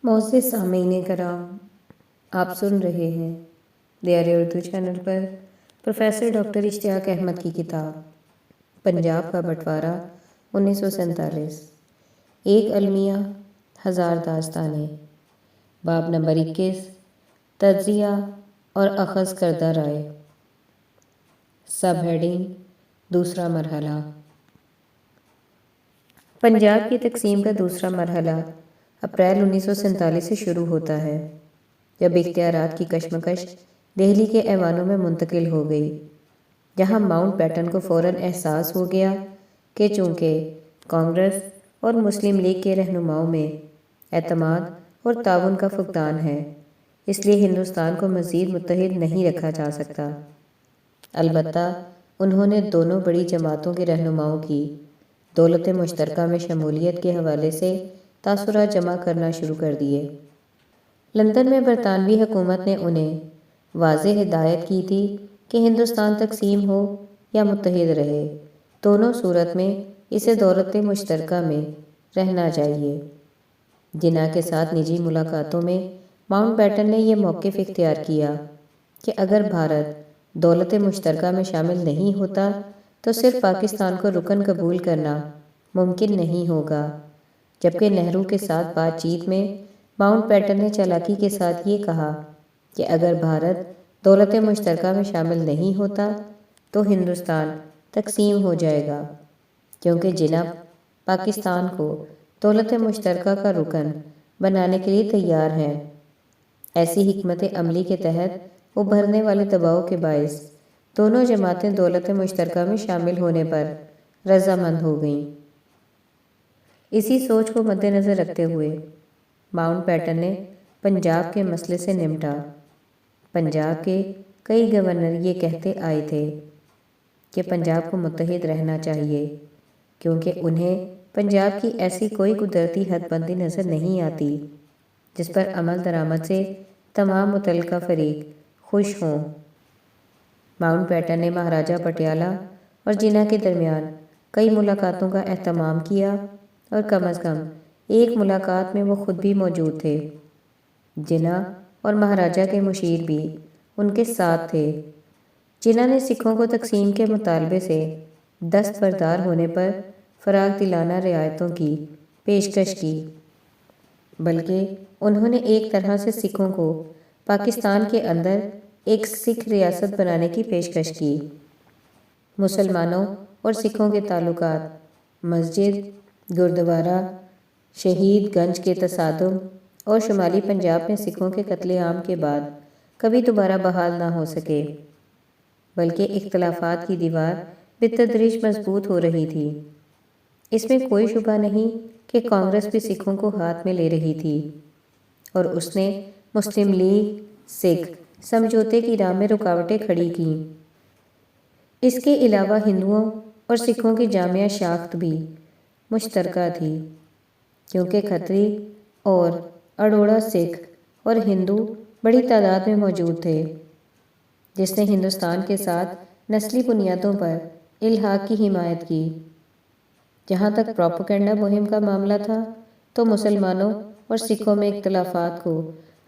معزز سامعین کرام، آپ سن رہے ہیں دیار اردو چینل پر پروفیسر ڈاکٹر اشتیاق احمد کی کتاب پنجاب کا بٹوارہ 1947، ایک المیہ ہزار داستانیں، باب نمبر 21، تجزیہ اور اخذ کردہ رائے۔ سب ہیڈنگ، دوسرا مرحلہ۔ پنجاب کی تقسیم کا دوسرا مرحلہ اپریل 1947 سے شروع ہوتا ہے، جب اختیارات کی کشمکش دہلی کے ایوانوں میں منتقل ہو گئی، جہاں ماؤنٹ بیٹن کو فوراً احساس ہو گیا کہ چونکہ کانگریس اور مسلم لیگ کے رہنماؤں میں اعتماد اور تعاون کا فقدان ہے، اس لیے ہندوستان کو مزید متحد نہیں رکھا جا سکتا۔ البتہ انہوں نے دونوں بڑی جماعتوں کے رہنماؤں کی دولت مشترکہ میں شمولیت کے حوالے سے تاثرات جمع کرنا شروع کر دیے۔ لندن میں برطانوی حکومت نے انہیں واضح ہدایت کی تھی کہ ہندوستان تقسیم ہو یا متحد رہے، دونوں صورت میں اسے دولت مشترکہ میں رہنا چاہیے۔ جناح کے ساتھ نجی ملاقاتوں میں ماؤنٹ بیٹن نے یہ موقف اختیار کیا کہ اگر بھارت دولت مشترکہ میں شامل نہیں ہوتا تو صرف پاکستان کو رکن قبول کرنا ممکن نہیں ہوگا، جبکہ نہرو کے ساتھ بات چیت میں ماؤنٹ بیٹن نے چالاکی کے ساتھ یہ کہا کہ اگر بھارت دولت مشترکہ میں شامل نہیں ہوتا تو ہندوستان تقسیم ہو جائے گا، کیونکہ جناح پاکستان کو دولت مشترکہ کا رکن بنانے کے لیے تیار ہیں۔ ایسی حکمت عملی کے تحت ابھرنے والے دباؤ کے باعث دونوں جماعتیں دولت مشترکہ میں شامل ہونے پر رضامند ہو گئیں۔ اسی سوچ کو مد نظر رکھتے ہوئے ماؤنٹ بیٹن نے پنجاب کے مسئلے سے نمٹا۔ پنجاب کے کئی گورنر یہ کہتے آئے تھے کہ پنجاب کو متحد رہنا چاہیے، کیونکہ انہیں پنجاب کی ایسی کوئی قدرتی حد بندی نظر نہیں آتی جس پر عمل درآمد سے تمام متعلقہ فریق خوش ہوں۔ ماؤنٹ بیٹن نے مہاراجہ پٹیالہ اور جناح کے درمیان کئی ملاقاتوں کا اہتمام کیا، اور کم از کم ایک ملاقات میں وہ خود بھی موجود تھے۔ جناح اور مہاراجہ کے مشیر بھی ان کے ساتھ تھے۔ جناح نے سکھوں کو تقسیم کے مطالبے سے دستبردار ہونے پر فراغ دلانہ رعایتوں کی پیشکش کی، بلکہ انہوں نے ایک طرح سے سکھوں کو پاکستان کے اندر ایک سکھ ریاست بنانے کی پیشکش کی۔ مسلمانوں اور سکھوں کے تعلقات مسجد، گردوارہ، شہید گنج کے تصادم اور شمالی پنجاب میں سکھوں کے قتل عام کے بعد کبھی دوبارہ بحال نہ ہو سکے، بلکہ اختلافات کی دیوار بالتدریج مضبوط ہو رہی تھی۔ اس میں کوئی شبہ نہیں کہ کانگریس بھی سکھوں کو ہاتھ میں لے رہی تھی، اور اس نے مسلم لیگ سکھ سمجھوتے کی راہ میں رکاوٹیں کھڑی کیں۔ اس کے علاوہ ہندوؤں اور سکھوں کی جامعہ شناخت بھی مشترکہ تھی، کیونکہ کھتری اور اروڑہ سکھ اور ہندو بڑی تعداد میں موجود تھے، جس نے ہندوستان کے ساتھ نسلی بنیادوں پر الحاق کی حمایت کی۔ جہاں تک پروپیگنڈا مہم کا معاملہ تھا تو مسلمانوں اور سکھوں میں اختلافات کو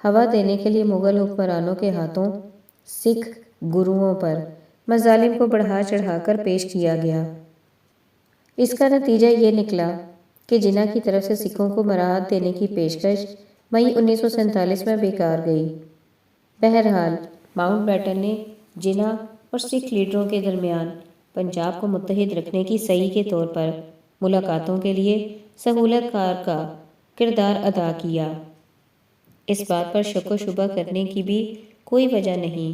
ہوا دینے کے لیے مغل حکمرانوں کے ہاتھوں سکھ گروؤں پر مظالم کو بڑھا چڑھا کر پیش کیا گیا۔ اس کا نتیجہ یہ نکلا کہ جناح کی طرف سے سکھوں کو مراعات دینے کی پیشکش مئی 1947 میں بیکار گئی۔ بہرحال ماؤنٹ بیٹن نے جناح اور سکھ لیڈروں کے درمیان پنجاب کو متحد رکھنے کی سعی کے طور پر ملاقاتوں کے لیے سہولت کار کا کردار ادا کیا۔ اس بات پر شک و شبہ کرنے کی بھی کوئی وجہ نہیں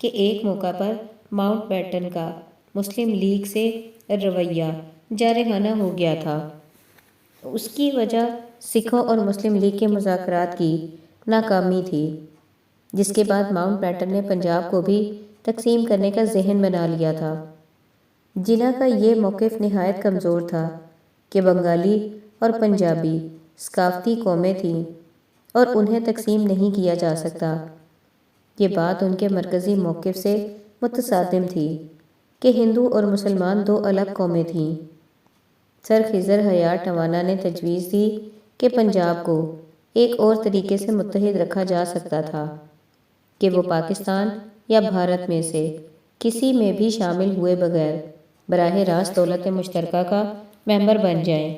کہ ایک موقع پر ماؤنٹ بیٹن کا مسلم لیگ سے رویہ جارحانہ ہو گیا تھا۔ اس کی وجہ سکھوں اور مسلم لیگ کے مذاکرات کی ناکامی تھی، جس کے بعد ماؤنٹ بیٹن نے پنجاب کو بھی تقسیم کرنے کا ذہن بنا لیا تھا۔ جناح کا یہ موقف نہایت کمزور تھا کہ بنگالی اور پنجابی ثقافتی قومیں تھیں اور انہیں تقسیم نہیں کیا جا سکتا۔ یہ بات ان کے مرکزی موقف سے متصادم تھی کہ ہندو اور مسلمان دو الگ قومیں تھیں۔ سر خضر حیات ٹوانہ نے تجویز دی کہ پنجاب کو ایک اور طریقے سے متحد رکھا جا سکتا تھا کہ وہ پاکستان یا بھارت میں سے کسی میں بھی شامل ہوئے بغیر براہ راست دولت مشترکہ کا ممبر بن جائیں۔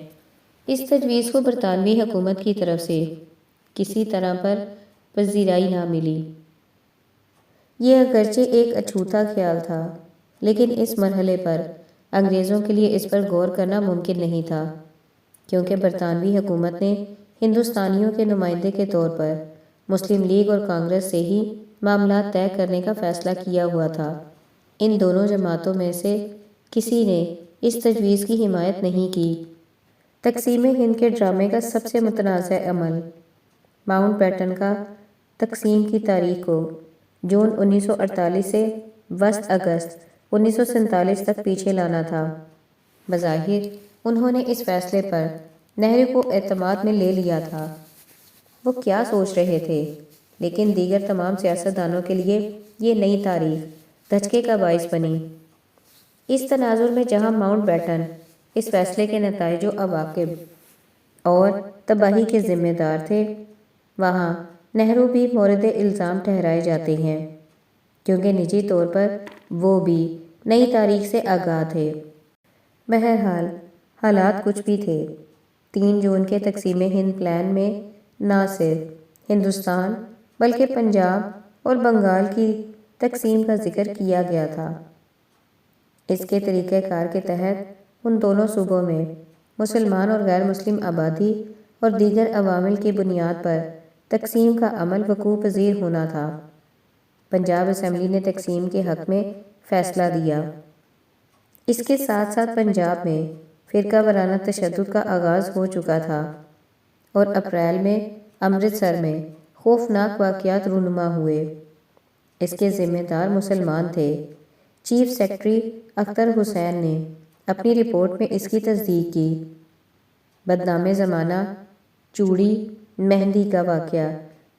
اس تجویز کو برطانوی حکومت کی طرف سے کسی طرح پر پذیرائی نہ ملی۔ یہ اگرچہ ایک اچھوتا خیال تھا، لیکن اس مرحلے پر انگریزوں کے لیے اس پر غور کرنا ممکن نہیں تھا، کیونکہ برطانوی حکومت نے ہندوستانیوں کے نمائندے کے طور پر مسلم لیگ اور کانگریس سے ہی معاملات طے کرنے کا فیصلہ کیا ہوا تھا۔ ان دونوں جماعتوں میں سے کسی نے اس تجویز کی حمایت نہیں کی۔ تقسیم ہند کے ڈرامے کا سب سے متنازع عمل ماؤنٹ بیٹن کا تقسیم کی تاریخ کو جون 1948 سے وسط اگست 1947 تک پیچھے لانا تھا۔ بظاہر انہوں نے اس فیصلے پر نہرو کو اعتماد میں لے لیا تھا۔ وہ کیا سوچ رہے تھے، لیکن دیگر تمام سیاستدانوں کے لیے یہ نئی تاریخ دھچکے کا باعث بنی۔ اس تناظر میں جہاں ماؤنٹ بیٹن اس فیصلے کے نتائج و عواقب اور تباہی کے ذمہ دار تھے، وہاں نہرو بھی مورد الزام ٹھہرائے جاتے ہیں، کیونکہ نجی طور پر وہ بھی نئی تاریخ سے آگاہ تھے۔ بہرحال حالات کچھ بھی تھے، 3 جون کے تقسیم ہند پلان میں نہ صرف ہندوستان بلکہ پنجاب اور بنگال کی تقسیم کا ذکر کیا گیا تھا۔ اس کے طریقہ کار کے تحت ان دونوں صوبوں میں مسلمان اور غیر مسلم آبادی اور دیگر عوامل کی بنیاد پر تقسیم کا عمل وقوع پذیر ہونا تھا۔ پنجاب اسمبلی نے تقسیم کے حق میں فیصلہ دیا۔ اس کے ساتھ ساتھ پنجاب میں فرقہ وارانہ تشدد کا آغاز ہو چکا تھا اور اپریل میں امرتسر میں خوفناک واقعات رونما ہوئے۔ اس کے ذمہ دار مسلمان تھے۔ چیف سیکرٹری اختر حسین نے اپنی رپورٹ میں اس کی تصدیق کی۔ بدنام زمانہ چوڑی مہندی کا واقعہ،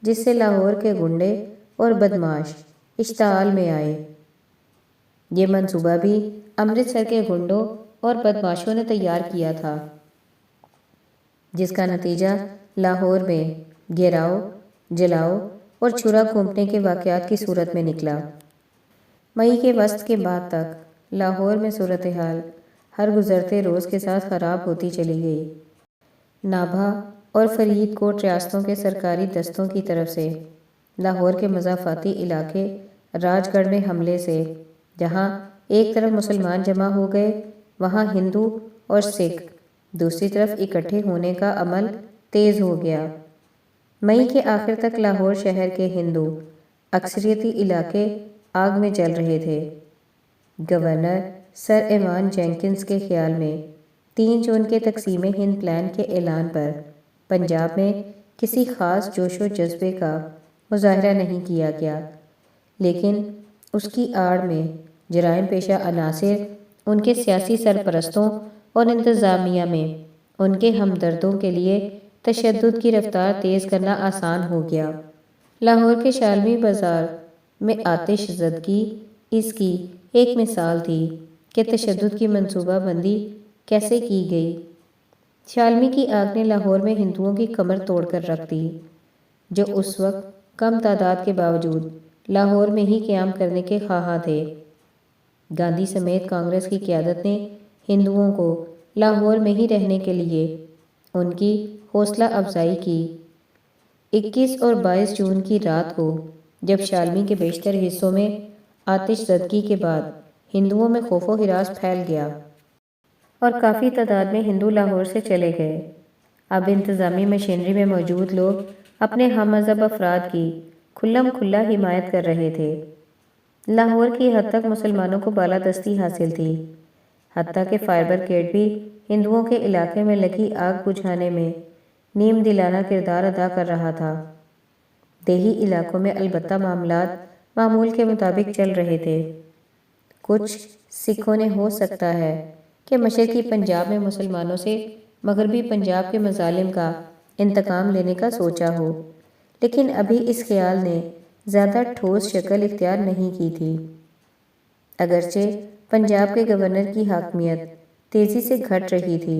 جس سے لاہور کے گنڈے اور بدماش اشتعال میں آئے۔ یہ منصوبہ بھی امرتسر کے گنڈوں اور بدماشوں نے تیار کیا تھا، جس کا نتیجہ لاہور میں گھیراؤ، جلاؤ اور چھرا گھونپنے کے واقعات کی صورت میں نکلا۔ مئی کے وسط کے بعد تک لاہور میں صورتحال ہر گزرتے روز کے ساتھ خراب ہوتی چلی گئی۔ نابھا اور فرید کوٹ ریاستوں کے سرکاری دستوں کی طرف سے لاہور کے مضافاتی علاقے راج گڑھ میں حملے سے جہاں ایک طرف مسلمان جمع ہو گئے، وہاں ہندو اور سکھ دوسری طرف اکٹھے ہونے کا عمل تیز ہو گیا۔ مئی کے آخر تک لاہور شہر کے ہندو اکثریتی علاقے آگ میں جل رہے تھے۔ گورنر سر ایوان جینکنز کے خیال میں 3 جون کے تقسیم ہند پلان کے اعلان پر پنجاب میں کسی خاص جوش و جذبے کا مظاہرہ نہیں کیا گیا، لیکن اس کی آڑ میں جرائم پیشہ عناصر، ان کے سیاسی سرپرستوں اور انتظامیہ میں ان کے ہمدردوں کے لیے تشدد کی رفتار تیز کرنا آسان ہو گیا۔ لاہور کے شالمی بازار میں آتش زدگی اس کی ایک مثال تھی کہ تشدد کی منصوبہ بندی کیسے کی گئی۔ شالمی کی آگ نے لاہور میں ہندوؤں کی کمر توڑ کر رکھ دی، جو اس وقت کم تعداد کے باوجود لاہور میں ہی قیام کرنے کے خواہاں تھے۔ گاندھی سمیت کانگریس کی قیادت نے ہندوؤں کو لاہور میں ہی رہنے کے لیے ان کی حوصلہ افزائی کی۔ 21 اور 22 جون کی رات کو جب شالمی کے بیشتر حصوں میں آتش زدگی کے بعد ہندوؤں میں خوف و ہراس پھیل گیا اور کافی تعداد میں ہندو لاہور سے چلے گئے، اب انتظامی مشینری میں موجود لوگ اپنے ہم مذہب افراد کی کھلم کھلا حمایت کر رہے تھے۔ لاہور کی حد تک مسلمانوں کو بالادستی حاصل تھی، حتیٰ کہ فائر بریگیڈ بھی ہندوؤں کے علاقے میں لگی آگ بجھانے میں نیم دلانہ کردار ادا کر رہا تھا۔ دیہی علاقوں میں البتہ معاملات معمول کے مطابق چل رہے تھے۔ کچھ سکھوں نے ہو سکتا ہے کہ مشرقی پنجاب میں مسلمانوں سے مغربی پنجاب کے مظالم کا انتقام لینے کا سوچا ہو، لیکن ابھی اس خیال نے زیادہ ٹھوس شکل اختیار نہیں کی تھی۔ اگرچہ پنجاب کے گورنر کی حاکمیت تیزی سے گھٹ رہی تھی،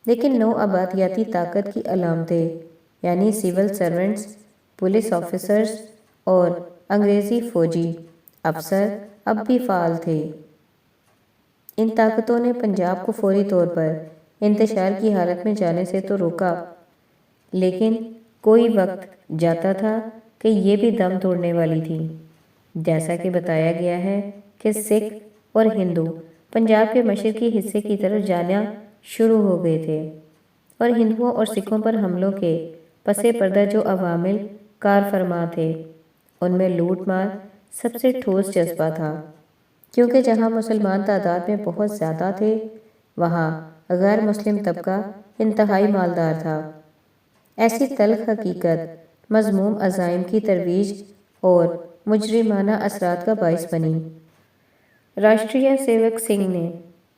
لیکن نو آبادیاتی طاقت کی علامتیں یعنی سول سرونٹس، پولیس آفیسرز اور انگریزی فوجی افسر اب بھی فعال تھے۔ ان طاقتوں نے پنجاب کو فوری طور پر انتشار کی حالت میں جانے سے تو روکا، لیکن کوئی وقت جاتا تھا کہ یہ بھی دم توڑنے والی تھی۔ جیسا کہ بتایا گیا ہے کہ سکھ اور ہندو پنجاب کے مشرقی حصے کی طرف جانا شروع ہو گئے تھے، اور ہندوؤں اور سکھوں پر حملوں کے پس پردہ جو عوامل کار فرما تھے ان میں لوٹ مار سب سے ٹھوس جذبہ تھا، کیونکہ جہاں مسلمان تعداد میں بہت زیادہ تھے وہاں غیر مسلم طبقہ انتہائی مالدار تھا۔ ایسی تلخ حقیقت مذموم عزائم کی ترویج اور مجرمانہ اثرات کا باعث بنی۔ راشٹریہ سیوک سنگھ نے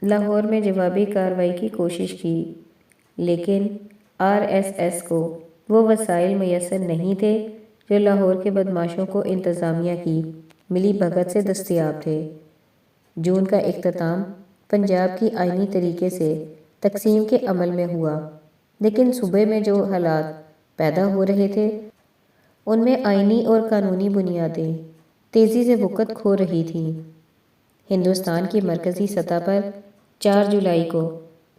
لاہور میں جوابی کارروائی کی کوشش کی، لیکن RSS کو وہ وسائل میسر نہیں تھے جو لاہور کے بدماشوں کو انتظامیہ کی ملی بھگت سے دستیاب تھے۔ جون کا اختتام پنجاب کی آئینی طریقے سے تقسیم کے عمل میں ہوا، لیکن صوبے میں جو حالات پیدا ہو رہے تھے ان میں آئینی اور قانونی بنیادیں تیزی سے وقت کھو رہی تھیں۔ ہندوستان کی مرکزی سطح پر 4 جولائی کو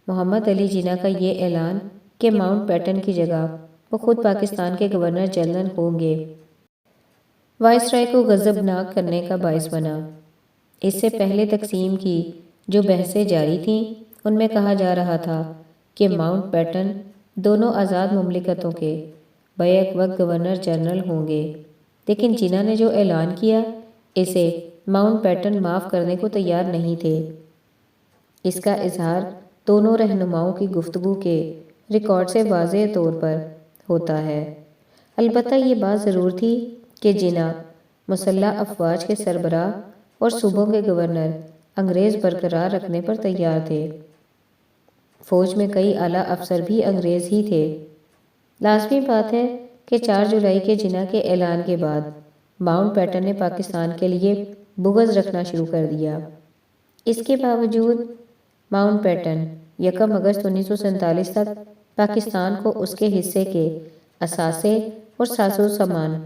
محمد علی جناح کا یہ اعلان کہ ماؤنٹ بیٹن کی جگہ وہ خود پاکستان کے گورنر جنرل ہوں گے، وائسرائے کو غضبناک کرنے کا باعث بنا۔ اس سے پہلے تقسیم کی جو بحثیں جاری تھیں ان میں کہا جا رہا تھا کہ ماؤنٹ بیٹن دونوں آزاد مملکتوں کے بیک وقت گورنر جنرل ہوں گے، لیکن جناح نے جو اعلان کیا اسے ماؤنٹ بیٹن معاف کرنے کو تیار نہیں تھے۔ اس کا اظہار دونوں رہنماؤں کی گفتگو کے ریکارڈ سے واضح طور پر ہوتا ہے۔ البتہ یہ بات ضرور تھی کہ جناح مسلح افواج کے سربراہ اور صوبوں کے گورنر انگریز برقرار رکھنے پر تیار تھے۔ فوج میں کئی اعلیٰ افسر بھی انگریز ہی تھے۔ لازمی بات ہے کہ 4 جولائی کے جناح کے اعلان کے بعد ماؤنٹ بیٹن نے پاکستان کے لیے بغض رکھنا شروع کر دیا۔ اس کے باوجود ماؤنٹ بیٹن 1 اگست 1947 تک پاکستان کو اس کے حصے کے اثاثے اور ساز و سامان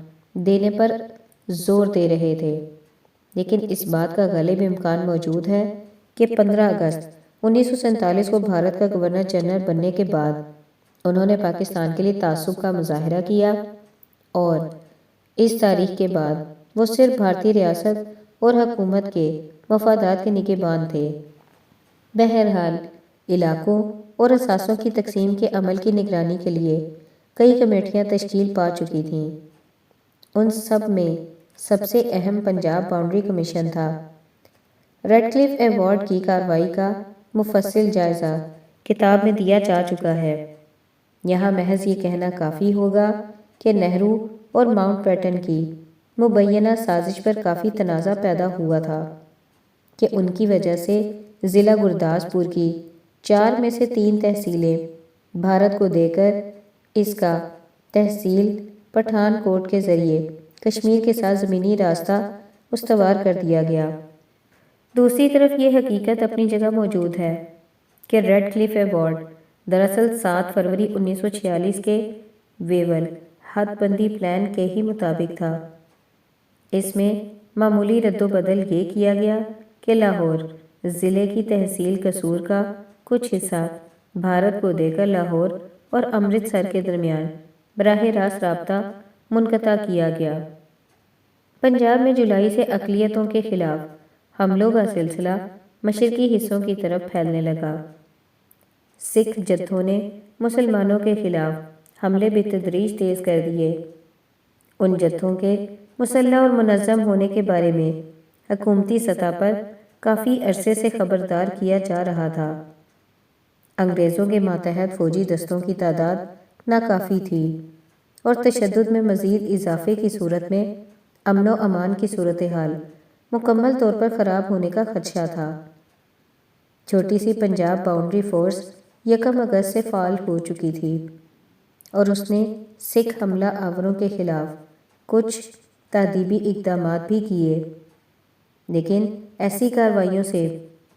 دینے پر زور دے رہے تھے، لیکن اس بات کا غالب امکان موجود ہے کہ 15 اگست 1947 کو بھارت کا گورنر جنرل بننے کے بعد انہوں نے پاکستان کے لیے تعصب کا مظاہرہ کیا، اور اس تاریخ کے بعد وہ صرف بھارتی ریاست اور حکومت کے مفادات کے نگہبان تھے۔ بہرحال علاقوں اور اثاثوں کی تقسیم کے عمل کی نگرانی کے لیے کئی کمیٹیاں تشکیل پا چکی تھیں۔ ان سب میں سب سے اہم پنجاب باؤنڈری کمیشن تھا۔ ریڈ کلف ایوارڈ کی کارروائی کا مفصل جائزہ کتاب میں دیا جا چکا ہے۔ یہاں محض یہ کہنا کافی ہوگا کہ نہرو اور ماؤنٹ بیٹن کی مبینہ سازش پر کافی تنازع پیدا ہوا تھا کہ ان کی وجہ سے ضلع گرداسپور کی 4 میں سے 3 تحصیلیں بھارت کو دے کر اس کا تحصیل پٹھان کوٹ کے ذریعے کشمیر کے ساتھ زمینی راستہ استوار کر دیا گیا۔ دوسری طرف یہ حقیقت اپنی جگہ موجود ہے کہ ریڈ کلف ایوارڈ دراصل 7 فروری 1946 کے ویول حد بندی پلان کے ہی مطابق تھا۔ اس میں معمولی رد و بدل یہ کیا گیا کہ لاہور ضلع کی تحصیل قصور کا کچھ حصہ بھارت کو دے کر لاہور اور امرتسر کے درمیان براہ راست رابطہ منقطع کیا گیا۔ پنجاب میں جولائی سے اقلیتوں کے خلاف حملوں کا سلسلہ مشرقی حصوں کی طرف پھیلنے لگا۔ سکھ جتھوں نے مسلمانوں کے خلاف حملے بتدریج تیز کر دیے۔ ان جتھوں کے مسلح اور منظم ہونے کے بارے میں حکومتی سطح پر کافی عرصے سے خبردار کیا جا رہا تھا۔ انگریزوں کے ماتحت فوجی دستوں کی تعداد ناکافی تھی، اور تشدد میں مزید اضافے کی صورت میں امن و امان کی صورتحال مکمل طور پر خراب ہونے کا خدشہ تھا۔ چھوٹی سی پنجاب باؤنڈری فورس 1 اگست سے فعال ہو چکی تھی، اور اس نے سکھ حملہ آوروں کے خلاف کچھ تادیبی اقدامات بھی کیے، لیکن ایسی کارروائیوں سے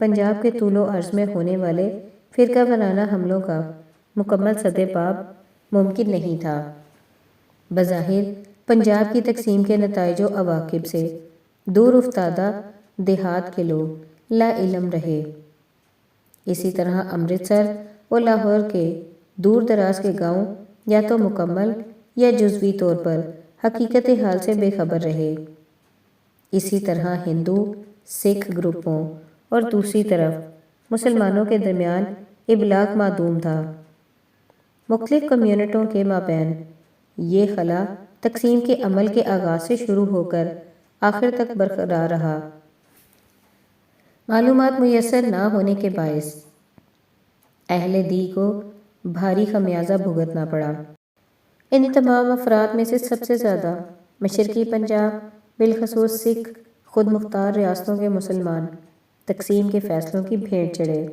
پنجاب کے طول و عرض میں ہونے والے فرقہ وارانہ حملوں کا مکمل سد پاب ممکن نہیں تھا۔ بظاہر پنجاب کی تقسیم کے نتائج و عواقب سے دور افتادہ دیہات کے لوگ لا علم رہے۔ اسی طرح امرتسر اور لاہور کے دور دراز کے گاؤں یا تو مکمل یا جزوی طور پر حقیقت حال سے بے خبر رہے۔ اسی طرح ہندو سکھ گروپوں اور دوسری طرف مسلمانوں کے درمیان ابلاغ معدوم تھا۔ مختلف کمیونٹیوں کے مابین یہ خلا تقسیم کے عمل کے آغاز سے شروع ہو کر آخر تک برقرار رہا۔ معلومات میسر نہ ہونے کے باعث اہل دی کو بھاری خمیازہ بھگتنا پڑا۔ ان تمام افراد میں سے سب سے زیادہ مشرقی پنجاب بالخصوص سکھ خود مختار ریاستوں کے مسلمان تقسیم کے فیصلوں کی بھیڑ چڑھے،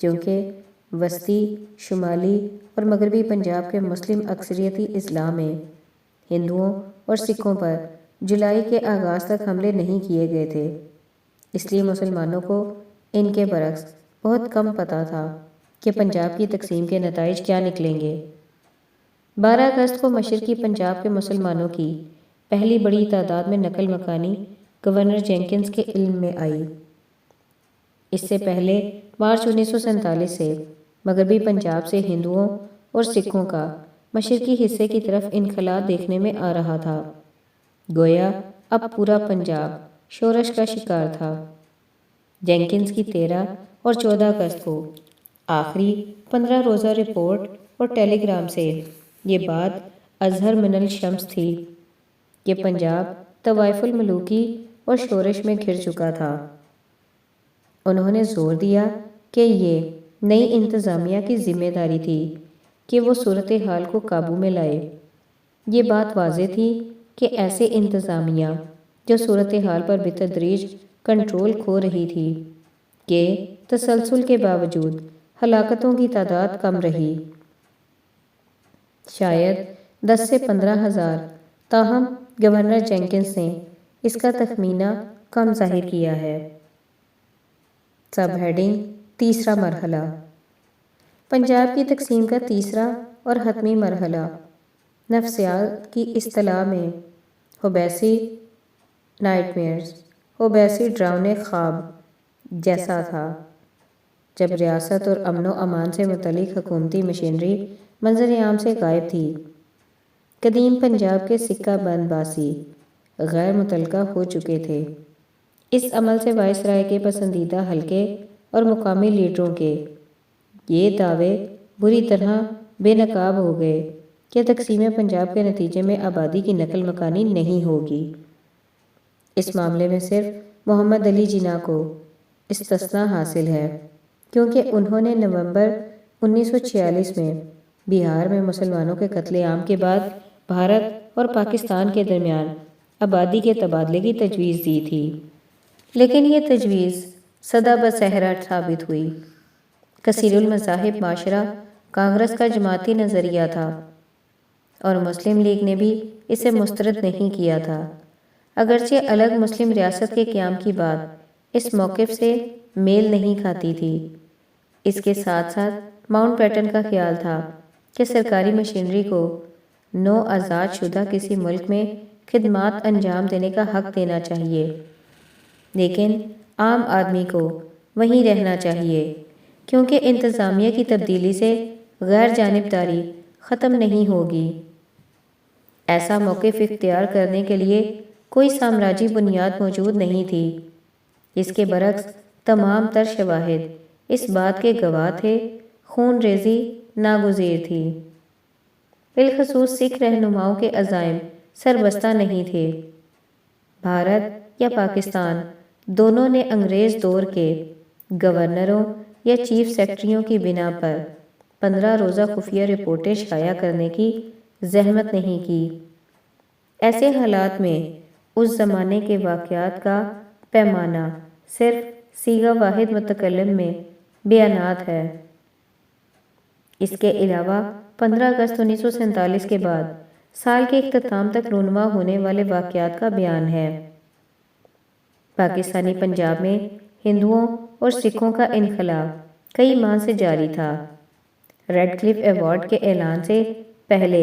چونکہ وسطی، شمالی اور مغربی پنجاب کے مسلم اکثریتی اضلاع میں ہندوؤں اور سکھوں پر جولائی کے آغاز تک حملے نہیں کیے گئے تھے، اس لیے مسلمانوں کو ان کے برعکس بہت کم پتہ تھا کہ پنجاب کی تقسیم کے نتائج کیا نکلیں گے۔ 12 اگست کو مشرقی پنجاب کے مسلمانوں کی پہلی بڑی تعداد میں نقل مکانی گورنر جینکنز کے علم میں آئی۔ اس سے پہلے مارچ 1947 سے مغربی پنجاب سے ہندوؤں اور سکھوں کا مشرقی حصے کی طرف انخلا دیکھنے میں آ رہا تھا، گویا اب پورا پنجاب شورش کا شکار تھا۔ جینکنز کی 13 اور 14 اگست کو آخری 15 روزہ رپورٹ اور ٹیلی گرام سے یہ بات اظہر من الشمس تھی کہ پنجاب طوائف الملوکی اور شورش میں گھر چکا تھا۔ انہوں نے زور دیا کہ یہ نئی انتظامیہ کی ذمہ داری تھی کہ وہ صورتحال کو قابو میں لائے۔ یہ بات واضح تھی کہ ایسے انتظامیہ جو صورتحال پر بتدریج کنٹرول کھو رہی تھی کہ تسلسل کے باوجود ہلاکتوں کی تعداد کم رہی، شاید 10 سے 15 ہزار، تاہم گورنر جینکنز نے اس کا تخمینہ کم ظاہر کیا ہے۔ سب ہیڈنگ تیسرا مرحلہ، پنجاب کی تقسیم کا تیسرا اور حتمی مرحلہ نفسیات کی اصطلاح میں ہوبیسی نائٹمیئرز، ہوبیسی ڈراؤنے خواب جیسا تھا، جب ریاست اور امن و امان سے متعلق حکومتی مشینری منظر عام سے غائب تھی۔ قدیم پنجاب کے سکہ بند باسی غیر متعلقہ ہو چکے تھے۔ اس عمل سے وائسرائے کے پسندیدہ حلقے اور مقامی لیڈروں کے یہ دعوے بری طرح بے نقاب ہو گئے کہ تقسیم پنجاب کے نتیجے میں آبادی کی نقل مکانی نہیں ہوگی۔ اس معاملے میں صرف محمد علی جناح کو استثناء حاصل ہے، کیونکہ انہوں نے نومبر 1946 میں بہار میں مسلمانوں کے قتل عام کے بعد بھارت اور پاکستان کے درمیان آبادی کے تبادلے کی تجویز دی تھی، لیکن یہ تجویز سدا بصحرا ثابت ہوئی۔ کثیر المذاہب معاشرہ کانگریس کا جماعتی نظریہ تھا اور مسلم لیگ نے بھی اسے مسترد نہیں کیا تھا، اگرچہ الگ مسلم ریاست کے قیام کی بات اس موقف سے میل نہیں کھاتی تھی۔ اس کے ساتھ ساتھ ماؤنٹ بیٹن کا خیال تھا کہ سرکاری مشینری کو نو آزاد شدہ کسی ملک میں خدمات انجام دینے کا حق دینا چاہیے، لیکن عام آدمی کو وہیں رہنا چاہیے، کیونکہ انتظامیہ کی تبدیلی سے غیر جانبداری ختم نہیں ہوگی۔ ایسا موقف اختیار کرنے کے لیے کوئی سامراجی بنیاد موجود نہیں تھی۔ اس کے برعکس تمام تر شواہد اس بات کے گواہ تھے، خون ریزی ناگزیر تھی۔ بالخصوص سکھ رہنماؤں کے عزائم سربستہ نہیں تھے۔ بھارت یا پاکستان دونوں نے انگریز دور کے گورنروں یا چیف سیکرٹریوں کی بنا پر 15 روزہ خفیہ رپورٹیں شائع کرنے کی زحمت نہیں کی۔ ایسے حالات میں اس زمانے کے واقعات کا پیمانہ صرف صیغہ واحد متکلم میں بیانات ہے۔ اس کے علاوہ 15 اگست 1947 کے بعد سال کے اختتام تک رونما ہونے والے واقعات کا بیان ہے۔ پاکستانی پنجاب میں ہندوؤں اور سکھوں کا انخلا کئی ماہ سے جاری تھا۔ ریڈ کلف ایوارڈ کے اعلان سے پہلے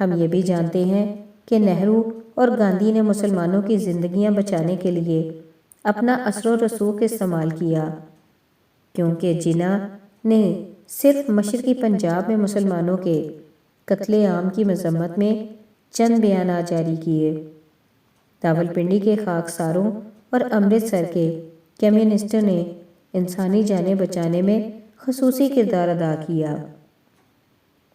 ہم یہ بھی جانتے ہیں کہ نہرو اور گاندھی نے مسلمانوں کی زندگیاں بچانے کے لیے اپنا اثر و رسوخ استعمال کیا، کیونکہ جناح نے صرف مشرقی پنجاب میں مسلمانوں کے قتل عام کی مذمت میں چند بیانات جاری کیے۔ راولپنڈی کے خاکساروں اور امرتسر کے کمیونسٹوں نے انسانی جانیں بچانے میں خصوصی کردار ادا کیا۔